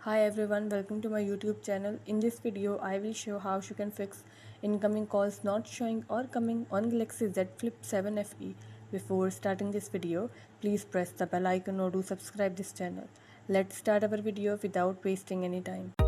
Hi everyone, welcome to my YouTube channel. In this video, I will show how you can fix incoming calls not showing or coming on Galaxy Z Flip 7 FE. Before starting this video, please press the bell icon or do subscribe this channel. Let's start our video without wasting any time.